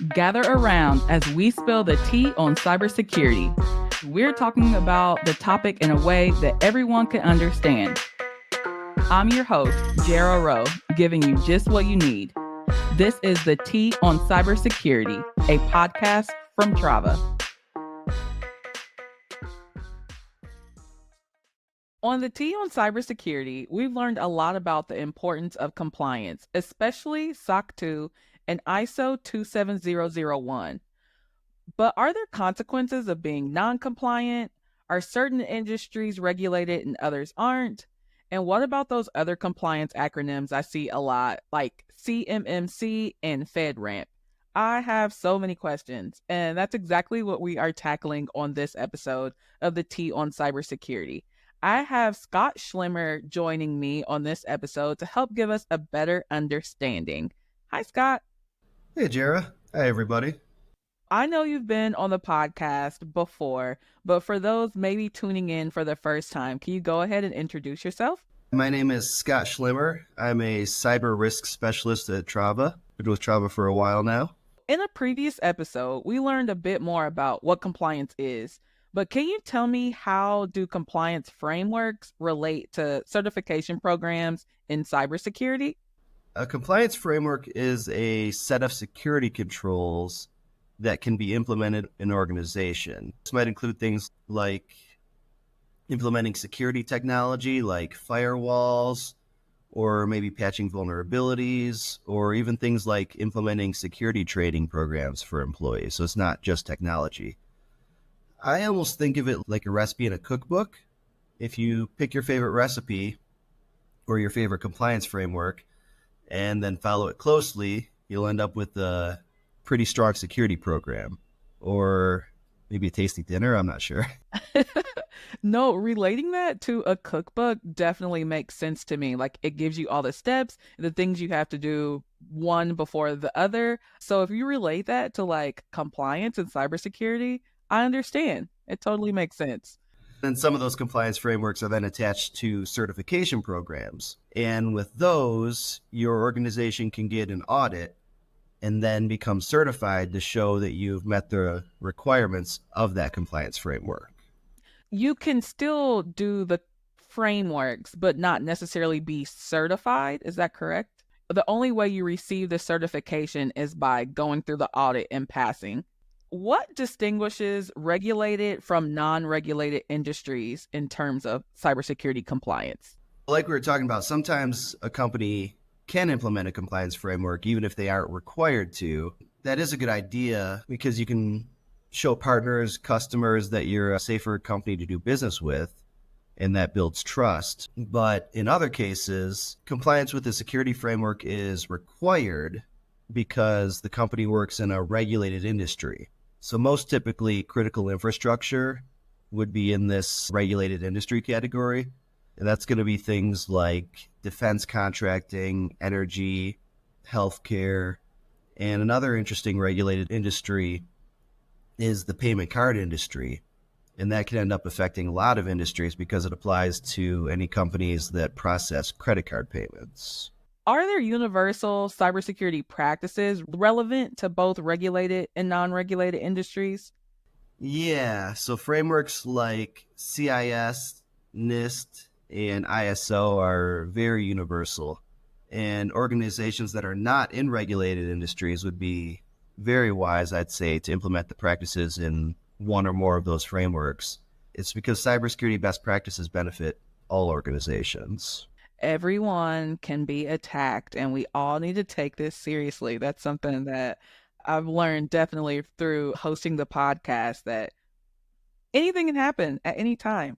Gather around as we spill the tea on cybersecurity. We're talking about the topic in a way that everyone can understand. I'm your host, Jara Rowe, giving you just what you need. This is the Tea on Cybersecurity, a podcast from Trava. On the Tea on Cybersecurity, we've learned a lot about the importance of compliance, especially SOC 2 and ISO 27001. But are there consequences of being non-compliant? Are certain industries regulated and others aren't? And what about those other compliance acronyms I see a lot, like CMMC and Fedramp? I have so many questions, and that's exactly what we are tackling on this episode of the Tea on Cybersecurity. I have Scott Schlimmer joining me on this episode to help give us a better understanding. Hi, Scott. Hey, Jara. Hi, everybody. I know you've been on the podcast before, but for those maybe tuning in for the first time, can you go ahead and introduce yourself? My name is Scott Schlimmer. I'm a cyber risk specialist at Trava. Been with Trava for a while now. In a previous episode, we learned a bit more about what compliance is, but can you tell me how do compliance frameworks relate to certification programs in cybersecurity? A compliance framework is a set of security controls that can be implemented in an organization. This might include things like implementing security technology like firewalls, or maybe patching vulnerabilities, or even things like implementing security training programs for employees. So it's not just technology. I almost think of it like a recipe in a cookbook. If you pick your favorite recipe or your favorite compliance framework and then follow it closely, you'll end up with a pretty strong security program, or maybe a tasty dinner. I'm not sure. No, relating that to a cookbook definitely makes sense to me. Like, it gives you all the steps, the things you have to do one before the other. So if you relate that to like compliance and cybersecurity, I understand. It totally makes sense. And some of those compliance frameworks are then attached to certification programs. And with those, your organization can get an audit and then become certified to show that you've met the requirements of that compliance framework. You can still do the frameworks, but not necessarily be certified. Is that correct? The only way you receive the certification is by going through the audit and passing. What distinguishes regulated from non-regulated industries in terms of cybersecurity compliance? Like we were talking about, sometimes a company can implement a compliance framework even if they aren't required to. That is a good idea because you can show partners, customers that you're a safer company to do business with, and that builds trust. But in other cases, compliance with the security framework is required because the company works in a regulated industry. So most typically, critical infrastructure would be in this regulated industry category. And that's going to be things like defense contracting, energy, healthcare. And another interesting regulated industry is the payment card industry. And that can end up affecting a lot of industries because it applies to any companies that process credit card payments. Are there universal cybersecurity practices relevant to both regulated and non-regulated industries? Yeah, so frameworks like CIS, NIST, and ISO are very universal. And organizations that are not in regulated industries would be very wise, I'd say, to implement the practices in one or more of those frameworks. It's because cybersecurity best practices benefit all organizations. Everyone can be attacked, and we all need to take this seriously. That's something that I've learned definitely through hosting the podcast, that anything can happen at any time.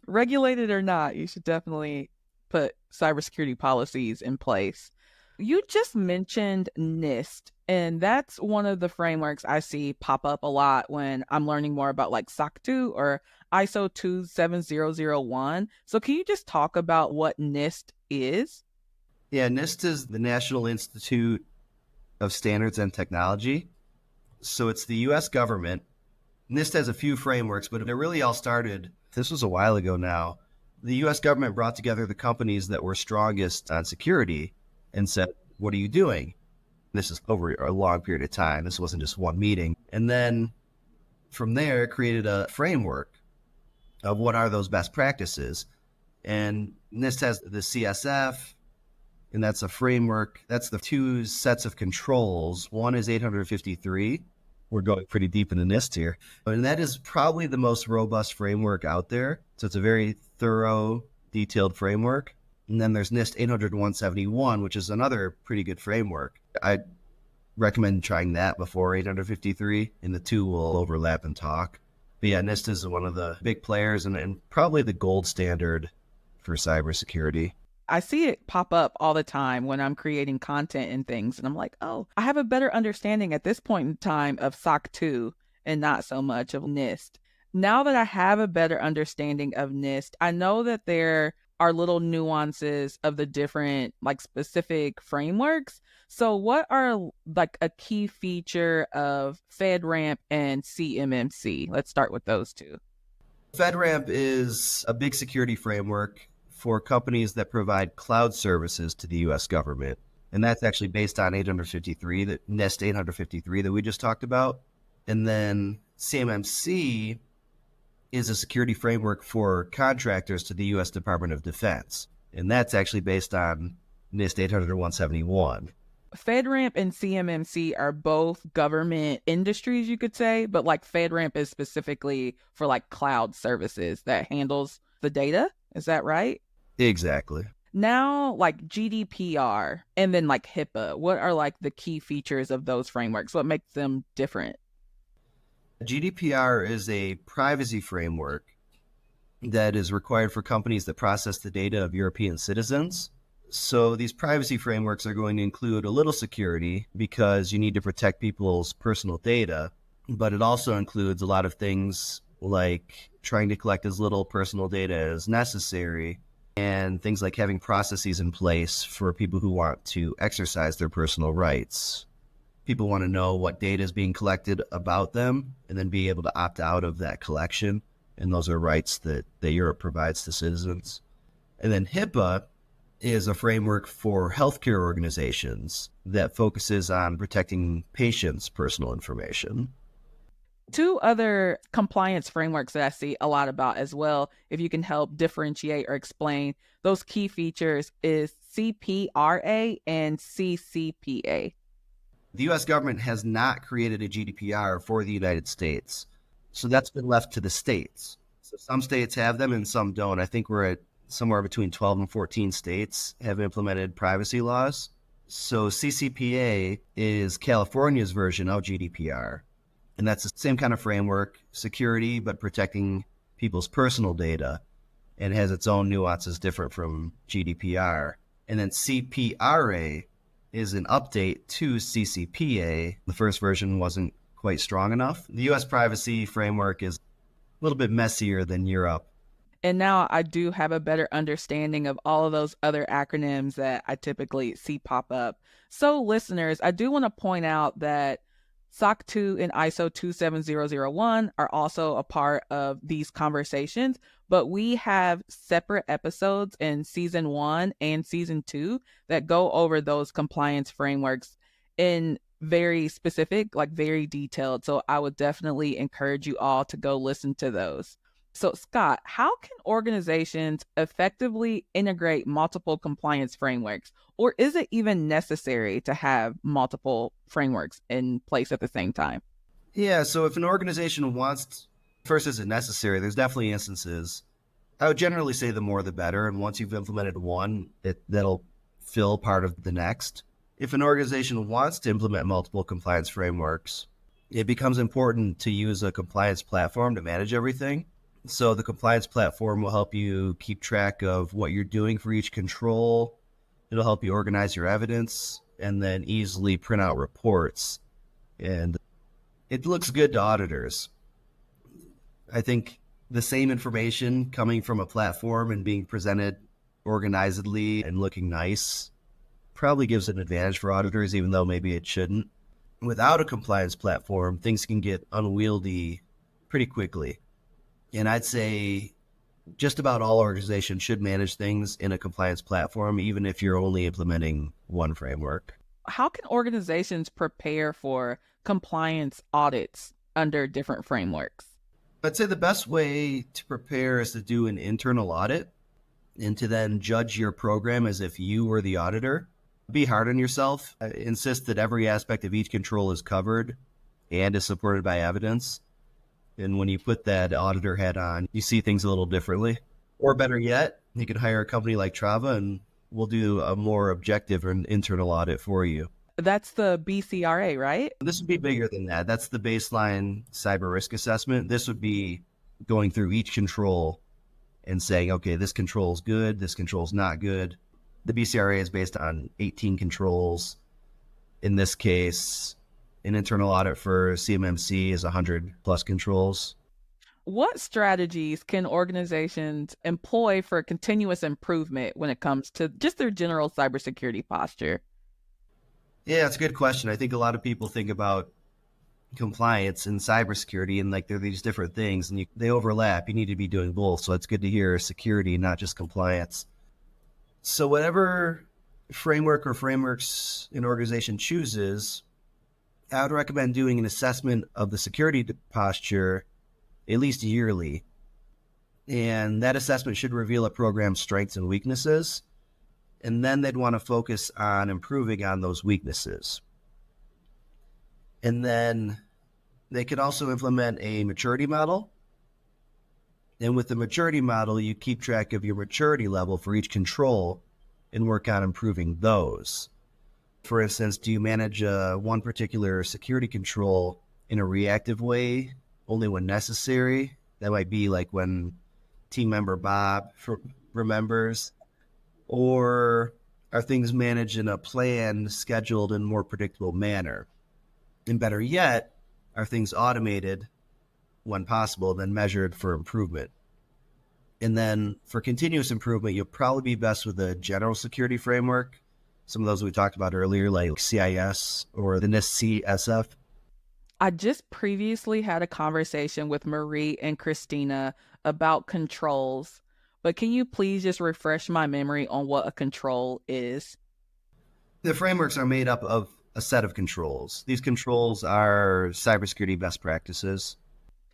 Regulated or not, you should definitely put cybersecurity policies in place. You just mentioned NIST, and that's one of the frameworks I see pop up a lot when I'm learning more about like SOC 2 or ISO 27001. So can you just talk about what NIST is? Yeah, NIST is the National Institute of Standards and Technology. So it's the U.S. government. NIST has a few frameworks, but it really all started, this was a while ago now. The U.S. government brought together the companies that were strongest on security and said, what are you doing? This is over a long period of time. This wasn't just one meeting. And then from there, created a framework of what are those best practices. And NIST has the CSF, and that's a framework. That's the two sets of controls. One is 853. We're going pretty deep into NIST here. And that is probably the most robust framework out there. So it's a very thorough, detailed framework. And then there's NIST 800-171, which is another pretty good framework. I recommend trying that before 853, and the two will overlap and talk. But yeah, NIST is one of the big players and probably the gold standard for cybersecurity. I see it pop up all the time when I'm creating content and things. And I'm like, oh, I have a better understanding at this point in time of SOC 2 and not so much of NIST. Now that I have a better understanding of NIST, I know that there are little nuances of the different like specific frameworks. So what are like a key feature of Fedramp and CMMC? Let's start with those two. Fedramp is a big security framework for companies that provide cloud services to the U.S. government. And that's actually based on 853, that NIST 853 that we just talked about. And then CMMC is a security framework for contractors to the U.S. Department of Defense. And that's actually based on NIST 800-171. FedRAMP and CMMC are both government industries, you could say, but like FedRAMP is specifically for like cloud services that handles the data. Is that right? Exactly. Now, like GDPR and then like HIPAA, what are like the key features of those frameworks? What makes them different? GDPR is a privacy framework that is required for companies that process the data of European citizens. So these privacy frameworks are going to include a little security because you need to protect people's personal data, but it also includes a lot of things like trying to collect as little personal data as necessary and things like having processes in place for people who want to exercise their personal rights. People want to know what data is being collected about them and then be able to opt out of that collection. And those are rights that Europe provides to citizens. And then HIPAA is a framework for healthcare organizations that focuses on protecting patients' personal information. Two other compliance frameworks that I see a lot about as well, if you can help differentiate or explain those key features, is CPRA and CCPA. The U.S. government has not created a GDPR for the United States. So that's been left to the states. So some states have them and some don't. I think we're at somewhere between 12 and 14 states have implemented privacy laws. So CCPA is California's version of GDPR. And that's the same kind of framework, security, but protecting people's personal data, and has its own nuances different from GDPR. And then CPRA is an update to CCPA. The first version wasn't quite strong enough. The U.S. privacy framework is a little bit messier than Europe. And now I do have a better understanding of all of those other acronyms that I typically see pop up. So, listeners, I do want to point out that SOC 2 and ISO 27001 are also a part of these conversations, but we have separate episodes in season 1 and season 2 that go over those compliance frameworks in very specific, like very detailed. So I would definitely encourage you all to go listen to those. So, Scott, how can organizations effectively integrate multiple compliance frameworks? Or is it even necessary to have multiple frameworks in place at the same time? Yeah, so if an organization wants, first, is it necessary? There's definitely instances. I would generally say the more the better. And once you've implemented one, that'll fill part of the next. If an organization wants to implement multiple compliance frameworks, it becomes important to use a compliance platform to manage everything. So the compliance platform will help you keep track of what you're doing for each control. It'll help you organize your evidence and then easily print out reports. And it looks good to auditors. I think the same information coming from a platform and being presented organizedly and looking nice probably gives an advantage for auditors, even though maybe it shouldn't. Without a compliance platform, things can get unwieldy pretty quickly. And I'd say just about all organizations should manage things in a compliance platform, even if you're only implementing one framework. How can organizations prepare for compliance audits under different frameworks? I'd say the best way to prepare is to do an internal audit and to then judge your program as if you were the auditor. Be hard on yourself. Insist that every aspect of each control is covered and is supported by evidence. And when you put that auditor hat on, you see things a little differently. Or better yet, you could hire a company like Trava and we'll do a more objective and internal audit for you. That's the BCRA, right? This would be bigger than that. That's the baseline cyber risk assessment. This would be going through each control and saying, okay, this control is good, this control is not good. The BCRA is based on 18 controls. In this case, an internal audit for CMMC is 100 plus controls. What strategies can organizations employ for continuous improvement when it comes to just their general cybersecurity posture? Yeah, it's a good question. I think a lot of people think about compliance and cybersecurity and like there are these different things and they overlap. You need to be doing both. So it's good to hear security, not just compliance. So whatever framework or frameworks an organization chooses, I would recommend doing an assessment of the security posture at least yearly. And that assessment should reveal a program's strengths and weaknesses. And then they'd want to focus on improving on those weaknesses. And then they could also implement a maturity model. And with the maturity model, you keep track of your maturity level for each control and work on improving those. For instance, do you manage one particular security control in a reactive way, only when necessary? That might be like when team member Bob remembers. Or are things managed in a planned, scheduled, and more predictable manner? And better yet, are things automated when possible, then measured for improvement? And then for continuous improvement, you'll probably be best with a general security framework. Some of those we talked about earlier, like CIS or the NIST CSF. I just previously had a conversation with Marie and Christina about controls, but can you please just refresh my memory on what a control is? The frameworks are made up of a set of controls. These controls are cybersecurity best practices.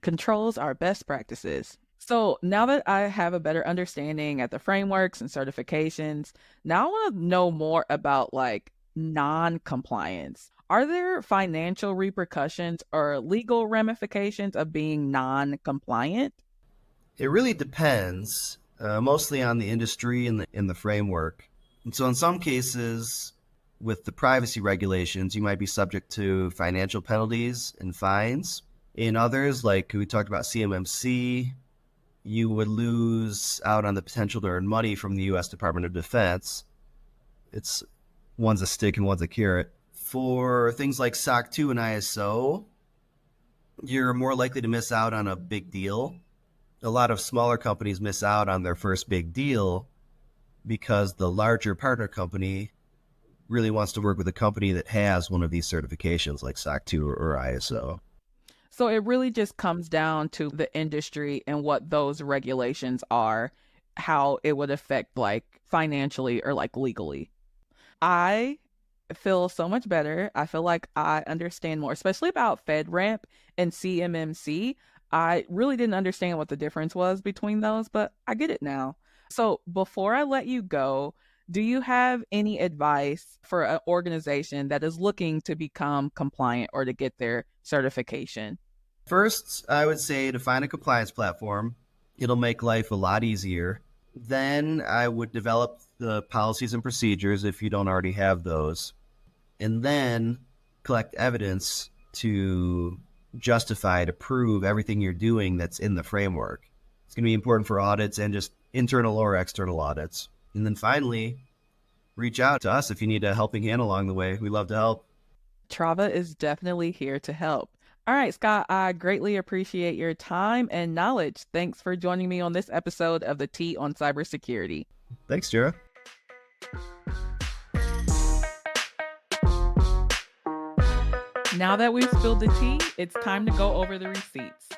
Controls are best practices. So now that I have a better understanding at the frameworks and certifications, now I want to know more about like non-compliance. Are there financial repercussions or legal ramifications of being non-compliant? It really depends, mostly on the industry and the framework. And so in some cases, with the privacy regulations, you might be subject to financial penalties and fines. In others, like we talked about CMMC, you would lose out on the potential to earn money from the U.S. Department of Defense. It's one's a stick and one's a carrot. For things like SOC 2 and ISO, you're more likely to miss out on a big deal. A lot of smaller companies miss out on their first big deal because the larger partner company really wants to work with a company that has one of these certifications like SOC 2 or ISO. So it really just comes down to the industry and what those regulations are, how it would affect like financially or like legally. I feel so much better. I feel like I understand more, especially about Fedramp and CMMC. I really didn't understand what the difference was between those, but I get it now. So before I let you go, do you have any advice for an organization that is looking to become compliant or to get their certification? First, I would say to find a compliance platform. It'll make life a lot easier. Then I would develop the policies and procedures if you don't already have those. And then collect evidence to justify, to prove everything you're doing that's in the framework. It's going to be important for audits and just internal or external audits. And then finally, reach out to us if you need a helping hand along the way. We love to help. Trava is definitely here to help. All right, Scott, I greatly appreciate your time and knowledge. Thanks for joining me on this episode of the Tea on Cybersecurity. Thanks, Jara. Now that we've spilled the tea, it's time to go over the receipts.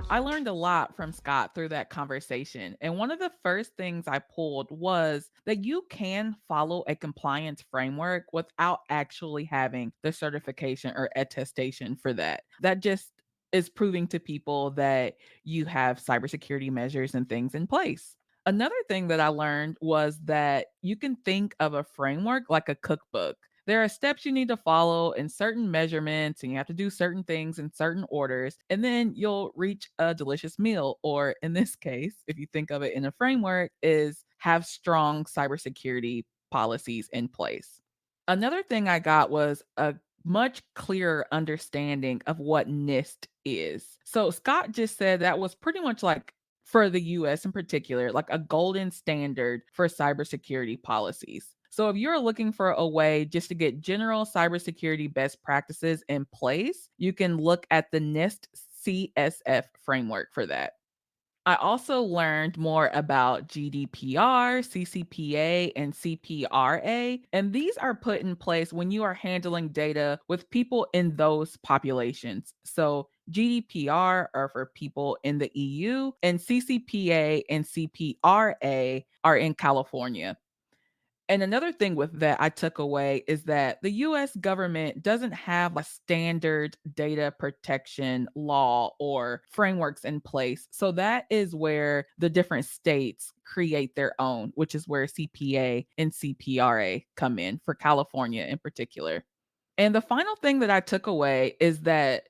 I learned a lot from Scott through that conversation. And one of the first things I pulled was that you can follow a compliance framework without actually having the certification or attestation for that. That just is proving to people that you have cybersecurity measures and things in place. Another thing that I learned was that you can think of a framework like a cookbook. There are steps you need to follow and certain measurements, and you have to do certain things in certain orders, and then you'll reach a delicious meal. Or in this case, if you think of it in a framework, is have strong cybersecurity policies in place. Another thing I got was a much clearer understanding of what NIST is. So Scott just said that was pretty much like for the US in particular, like a golden standard for cybersecurity policies. So if you're looking for a way just to get general cybersecurity best practices in place, you can look at the NIST CSF framework for that. I also learned more about GDPR, CCPA, and CPRA, and these are put in place when you are handling data with people in those populations. So, GDPR are for people in the EU, and CCPA and CPRA are in California. And another thing with that I took away is that the US government doesn't have a standard data protection law or frameworks in place. So that is where the different states create their own, which is where CPA and CPRA come in for California in particular. And the final thing that I took away is that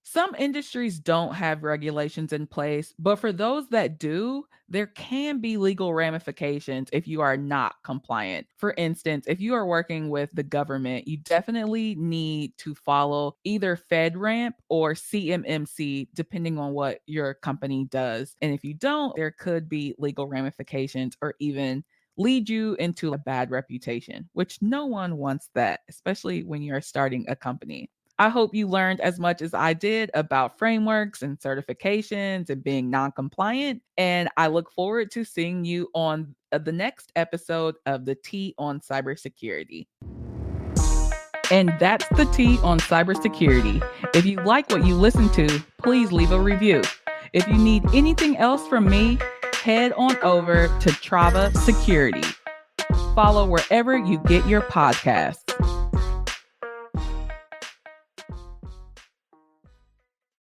some industries don't have regulations in place, but for those that do, there can be legal ramifications if you are not compliant. For instance, if you are working with the government, you definitely need to follow either Fedramp or CMMC, depending on what your company does. And if you don't, there could be legal ramifications or even lead you into a bad reputation, which no one wants that, especially when you're starting a company. I hope you learned as much as I did about frameworks and certifications and being non compliant. And I look forward to seeing you on the next episode of the Tea on Cybersecurity. And that's the Tea on Cybersecurity. If you like what you listen to, please leave a review. If you need anything else from me, head on over to Trava Security. Follow wherever you get your podcasts.